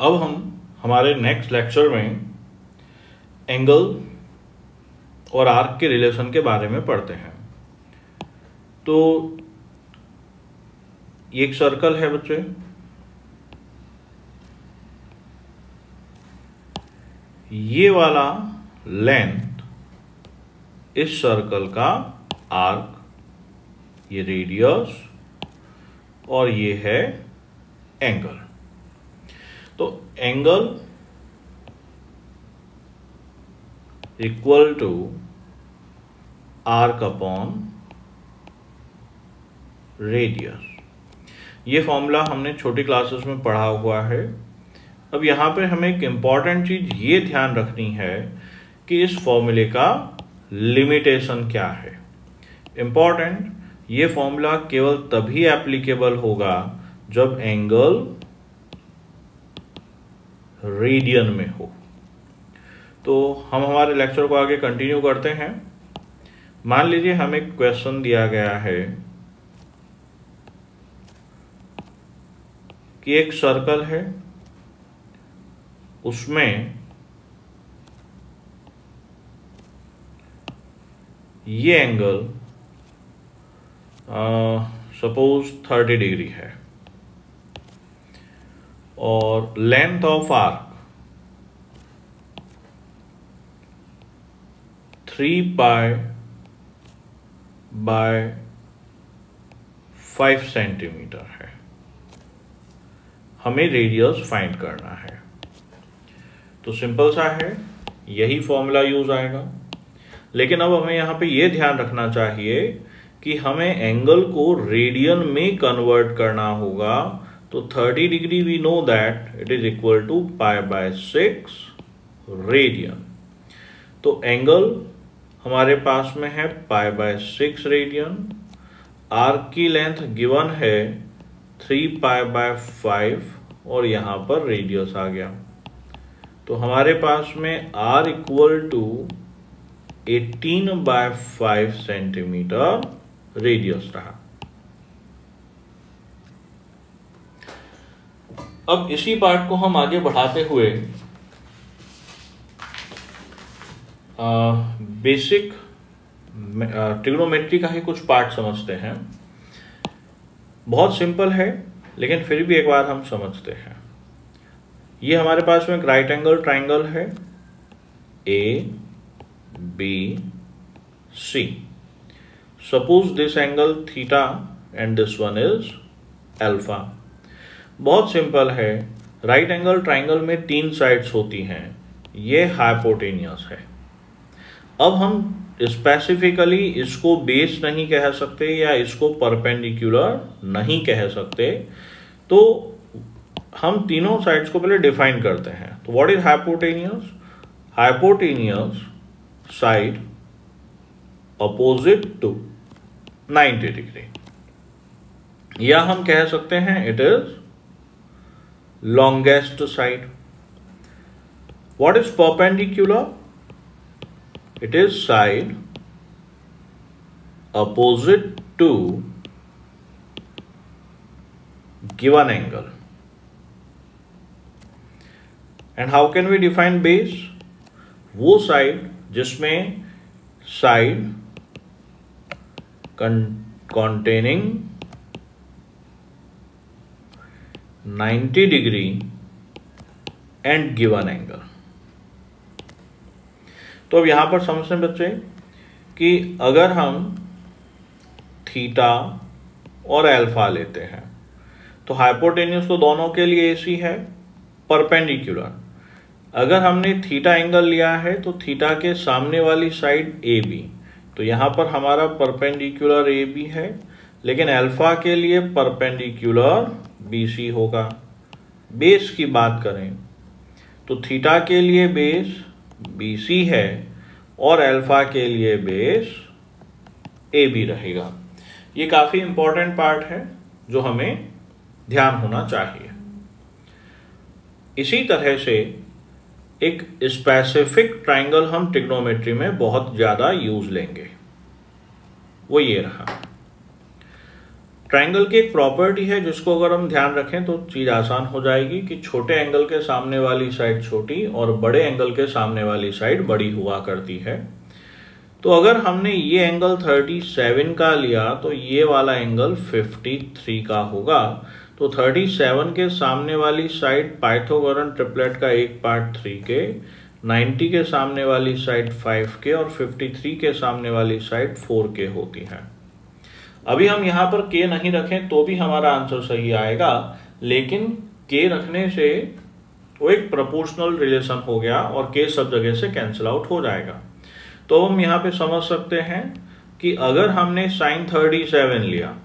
अब हम हमारे नेक्स्ट लेक्चर में एंगल और आर्क के रिलेशन के बारे में पढ़ते हैं। तो ये एक सर्कल है बच्चे, ये वाला लेंथ इस सर्कल का आर्क, ये रेडियस और ये है एंगल। तो angle equal to arc upon radius, ये फॉर्मूला हमने छोटी क्लासेस में पढ़ा हुआ है। अब यहाँ पे हमें एक इम्पॉर्टेंट चीज ये ध्यान रखनी है कि इस फॉर्मूले का लिमिटेशन क्या है। इम्पॉर्टेंट, ये फॉर्मूला केवल तभी एप्लीकेबल होगा जब एंगल रेडियन में हो। तो हम हमारे लेक्चर को आगे कंटिन्यू करते हैं। मान लीजिए हमें एक क्वेश्चन दिया गया है कि एक सर्कल है, उसमें ये एंगल सपोज 30 डिग्री है और length of arc 3 pi by 5 centimetre है। हमें रेडियस फाइंड करना है। तो सिंपल सा है, यही फॉर्मूला यूज आएगा। लेकिन अब हमें यहाँ पे ये ध्यान रखना चाहिए कि हमें एंगल को रेडियन में कन्वर्ट करना होगा। तो 30 degree we know that it is equal to pi by 6 radian. तो एंगल हमारे पास में है पाई बाय 6 रेडियन। आर्क की लेंथ गिवन है 3 पाई बाय 5 और यहाँ पर रेडियस आ गया। तो हमारे पास में R equal to 18 by 5 centimetre radius रहा। अब इसी पार्ट को हम आगे बढ़ाते हुए बेसिक ट्रिग्नोमेट्री का ही कुछ पार्ट समझते हैं। बहुत सिंपल है लेकिन फिर भी एक बार हम समझते हैं। ये हमारे पास में एक राइट एंगल ट्राइंगल है, A B C. Suppose this angle theta and this one is alpha. बहुत सिंपल है, राइट एंगल ट्राइंगल में 3 साइड्स होती हैं, ये हाइपोटेनियस है। अब हम स्पेसिफिकली इसको बेस नहीं कह सकते या इसको परपेंडिकुलर नहीं कह सकते। तो हम तीनों साइड्स को पहले डिफाइन करते हैं। तो what is hypotenuse? Hypotenuse side opposite to 90 degree, या हम कह सकते हैं it is longest side. What is perpendicular? It is side opposite to given angle. And how can we define base? वो साइड जिसमें side containing 90 degree and given angle. तो अब यहां पर समझते हैं बच्चे कि अगर हम थीटा और अल्फा लेते हैं तो हाइपोटेन्यूस तो दोनों के लिए ऐसी है, परपेंडिकुलर। अगर हमने थीटा एंगल लिया है तो थीटा के सामने वाली साइड ए बी, तो यहां पर हमारा परपेंडिकुलर ए बी है, लेकिन अल्फा के लिए परपेंडिकुलर बी सी होगा। बेस की बात करें तो थीटा के लिए बेस BC है और अल्फा के लिए बेस AB रहेगा। ये काफी इंपॉर्टेंट पार्ट है जो हमें ध्यान होना चाहिए। इसी तरह से एक स्पेसिफिक ट्राइंगल हम ट्रिग्नोमेट्री में बहुत ज्यादा यूज लेंगे, वो ये रहा। ट्रायंगल की एक प्रॉपर्टी है जिसको अगर हम ध्यान रखें तो चीज आसान हो जाएगी कि छोटे एंगल के सामने वाली साइड छोटी और बड़े एंगल के सामने वाली साइड बड़ी हुआ करती है। तो अगर हमने ये एंगल 37 का लिया तो ये वाला एंगल 53 का होगा। तो 37 के सामने वाली साइड पाइथागोरन ट्रिपलेट का एक पार्ट 3 के, 90 के सामने वाली साइड 5 के और 53 के सामने वाली साइड 4 के होती है। अभी हम यहाँ पर k नहीं रखें तो भी हमारा आंसर सही आएगा, लेकिन k रखने से वो एक प्रोपोर्शनल रिलेशन हो गया और k सब जगह से कैंसिल आउट हो जाएगा। तो हम यहाँ पे समझ सकते हैं कि अगर हमने sin 37 लिया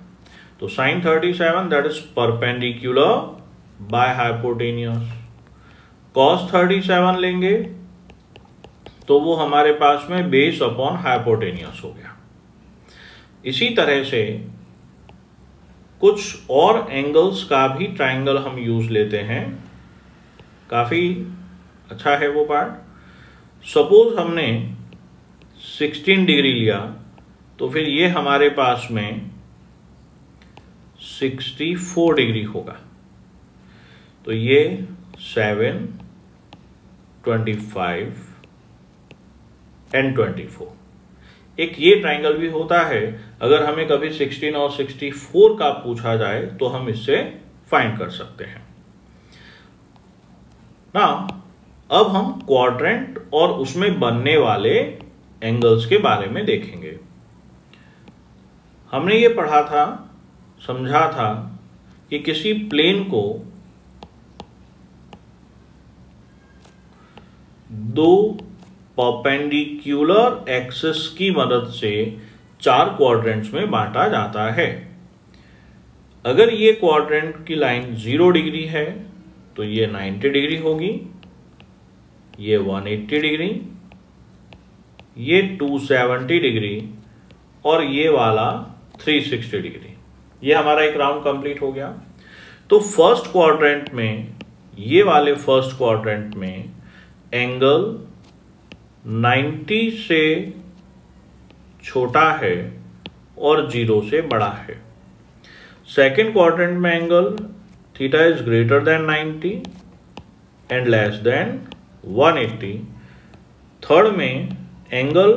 तो sin 37 that is perpendicular by hypotenuse. cos 37 लेंगे तो वो हमारे पास में बेस अपॉन हाइपोटेन्यूस हो गया। इसी तरह से कुछ और एंगल्स का भी ट्रायंगल हम यूज लेते हैं, काफी अच्छा है वो पार्ट। सपोज हमने 16 डिग्री लिया तो फिर ये हमारे पास में 64 डिग्री होगा। तो ये 7, 25 एंड 24 एक ये ट्रायंगल भी होता है। अगर हमें कभी 16 और 64 का पूछा जाए तो हम इससे फाइंड कर सकते हैं ना। अब हम क्वाड्रेंट और उसमें बनने वाले एंगल्स के बारे में देखेंगे। हमने ये पढ़ा था, समझा था कि किसी प्लेन को दो परपेंडिकुलर एक्सिस की मदद से 4 क्वाड्रेंट्स में बांटा जाता है। अगर ये क्वाड्रेंट की लाइन 0 डिग्री है तो ये 90 डिग्री होगी, ये 180 डिग्री, ये 270 डिग्री और ये वाला 360 डिग्री। ये हमारा एक राउंड कंप्लीट हो गया। तो फर्स्ट क्वाड्रेंट में, ये वाले फर्स्ट क्वाड्रेंट में एंगल 90 से छोटा है और 0 से बड़ा है। सेकेंड क्वाड्रेंट में angle theta is greater than 90 and less than 180। Third में एंगल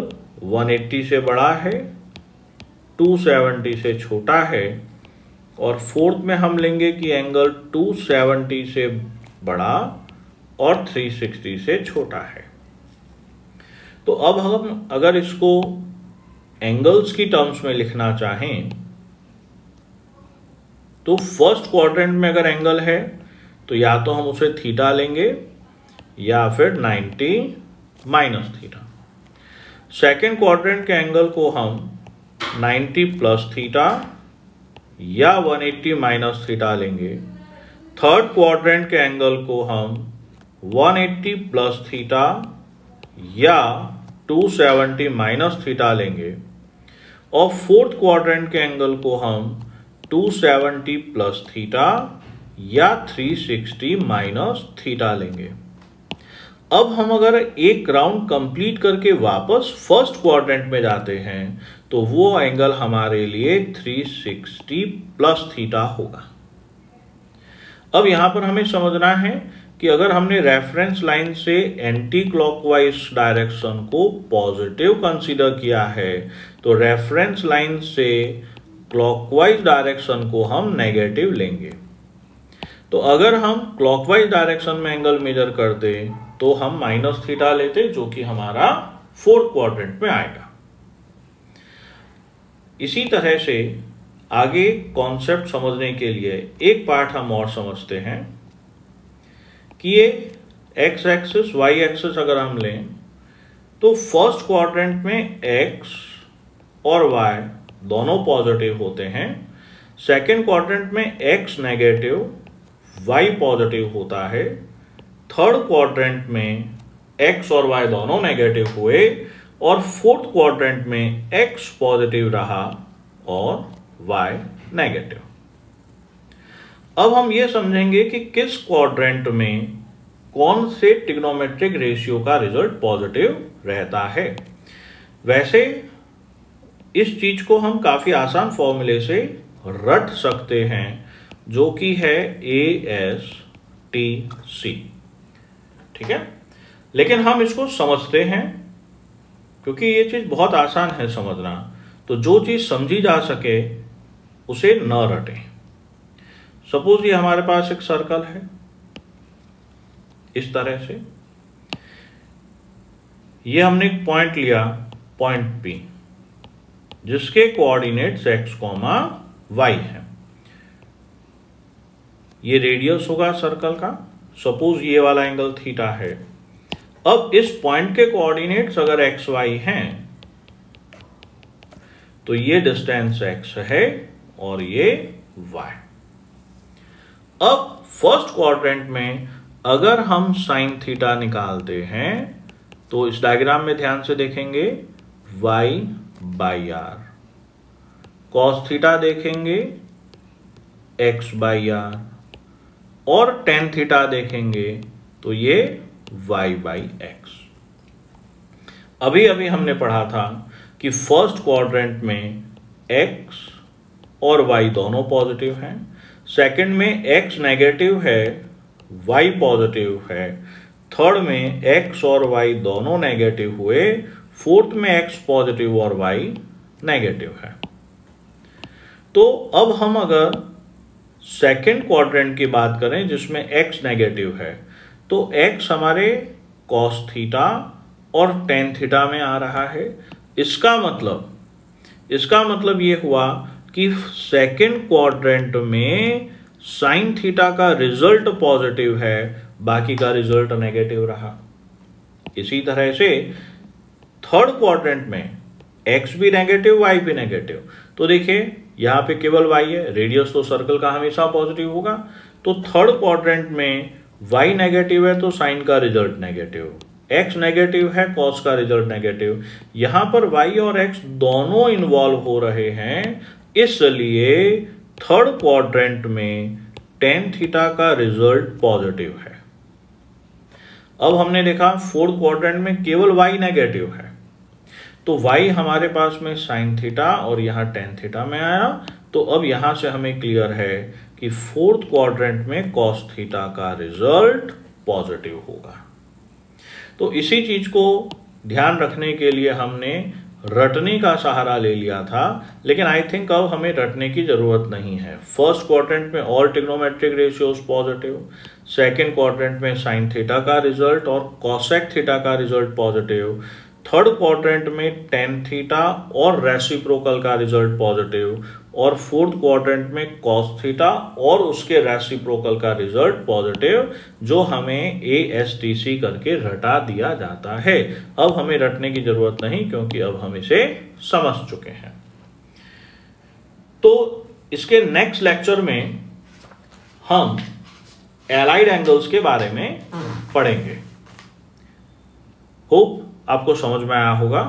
180 से बड़ा है, 270 से छोटा है और फोर्थ में हम लेंगे कि एंगल 270 से बड़ा और 360 से छोटा है। तो अब हम अगर इसको एंगल्स की टर्म्स में लिखना चाहें तो फर्स्ट क्वाड्रेंट में अगर एंगल है तो या तो हम उसे थीटा लेंगे या फिर 90 माइनस थीटा। सेकेंड क्वाड्रेंट के एंगल को हम 90 प्लस थीटा या 180 माइनस थीटा लेंगे। थर्ड क्वाड्रेंट के एंगल को हम 180 प्लस थीटा या 270 माइनस थीटा लेंगे और फोर्थ क्वाड्रेंट के एंगल को हम 270 प्लस थीटा या 360 माइनस थीटा लेंगे। अब हम अगर एक राउंड कंप्लीट करके वापस फर्स्ट क्वाड्रेंट में जाते हैं तो वो एंगल हमारे लिए 360 प्लस थीटा होगा। अब यहां पर हमें समझना है कि अगर हमने रेफरेंस लाइन से एंटी क्लॉकवाइज डायरेक्शन को पॉजिटिव कंसीडर किया है तो रेफरेंस लाइन से क्लॉकवाइज डायरेक्शन को हम नेगेटिव लेंगे। तो अगर हम क्लॉकवाइज डायरेक्शन में एंगल मेजर करते तो हम माइनस थीटा लेते, जो कि हमारा फोर्थ क्वाड्रेंट में आएगा। इसी तरह से आगे कॉन्सेप्ट समझने के लिए एक पार्ट हम और समझते हैं कि ये एक्स एक्सिस वाई एक्सिस अगर हम लें तो फर्स्ट क्वाड्रेंट में एक्स और वाई दोनों पॉजिटिव होते हैं। सेकेंड क्वाड्रेंट में एक्स नेगेटिव, वाई पॉजिटिव होता है। थर्ड क्वाड्रेंट में एक्स और वाई दोनों नेगेटिव हुए और फोर्थ क्वाड्रेंट में एक्स पॉजिटिव रहा और वाई नेगेटिव। अब हम ये समझेंगे कि किस क्वाड्रेंट में कौन से ट्रिग्नोमेट्रिक रेशियो का रिजल्ट पॉजिटिव रहता है। वैसे इस चीज को हम काफी आसान फॉर्मूले से रट सकते हैं, जो कि है ASTC। ठीक है, लेकिन हम इसको समझते हैं क्योंकि ये चीज बहुत आसान है समझना। तो जो चीज समझी जा सके उसे न रटें। सपोज ये हमारे पास एक सर्कल है इस तरह से, ये हमने एक पॉइंट लिया, पॉइंट P, जिसके कोऑर्डिनेट्स x, y है। ये रेडियस होगा सर्कल का, सपोज ये वाला एंगल थीटा है। अब इस पॉइंट के कोऑर्डिनेट्स अगर x, y हैं तो ये डिस्टेंस x है और ये y। अब फर्स्ट क्वाड्रेंट में अगर हम साइन थीटा निकालते हैं तो इस डायग्राम में ध्यान से देखेंगे y/r, कॉस थीटा देखेंगे x/r और टेन थीटा देखेंगे तो ये y/x। अभी अभी हमने पढ़ा था कि फर्स्ट क्वाड्रेंट में x और y दोनों पॉजिटिव हैं, सेकंड में x नेगेटिव है, y पॉजिटिव है, थर्ड में x और y दोनों नेगेटिव हुए, फोर्थ में x पॉजिटिव और y नेगेटिव है। तो अब हम अगर सेकंड क्वाड्रेंट की बात करें जिसमें x नेगेटिव है, तो x हमारे cos थीटा और tan थीटा में आ रहा है। इसका मतलब ये हुआ कि सेकंड क्वाड्रेंट में साइन थीटा का रिजल्ट पॉजिटिव है, बाकी का रिजल्ट नेगेटिव रहा। इसी तरह से थर्ड क्वाड्रेंट में x भी नेगेटिव, y भी नेगेटिव। तो देखिए यहां पे केवल y है, रेडियस तो सर्कल का हमेशा पॉजिटिव होगा। तो थर्ड क्वाड्रेंट में y नेगेटिव है तो साइन का रिजल्ट नेगेटिव, x नेगेटिव है कॉस का रिजल्ट नेगेटिव। यहां पर y और x दोनों इन्वॉल्व हो रहे हैं, इसलिए थर्ड क्वाड्रेंट में टेन थीटा का रिजल्ट पॉजिटिव है। अब हमने देखा फोर्थ क्वाड्रेंट में केवल y नेगेटिव है, तो y हमारे पास में साइन थीटा और यहां टेन थीटा में आया। तो अब यहां से हमें क्लियर है कि फोर्थ क्वाड्रेंट में कॉस थीटा का रिजल्ट पॉजिटिव होगा। तो इसी चीज को ध्यान रखने के लिए हमने रटने का सहारा ले लिया था, लेकिन आई थिंक अब हमें रटने की जरूरत नहीं है। फर्स्ट क्वाड्रेंट में all trigonometric ratios positive, second quadrant में साइन थीटा का रिजल्ट और कॉसेक थीटा का रिजल्ट पॉजिटिव, थर्ड क्वाड्रेंट में टेन थीटा और रेसिप्रोकल का रिजल्ट पॉजिटिव, और फोर्थ क्वाड्रेंट में कॉस थीटा और उसके रेसिप्रोकल का रिजल्ट पॉजिटिव, जो हमें ASTC करके रटा दिया जाता है। अब हमें रटने की जरूरत नहीं क्योंकि अब हम इसे समझ चुके हैं। तो इसके नेक्स्ट लेक्चर में हम एलाइड एंगल्स के बारे में पढ़ेंगे। होप आपको समझ में आया होगा।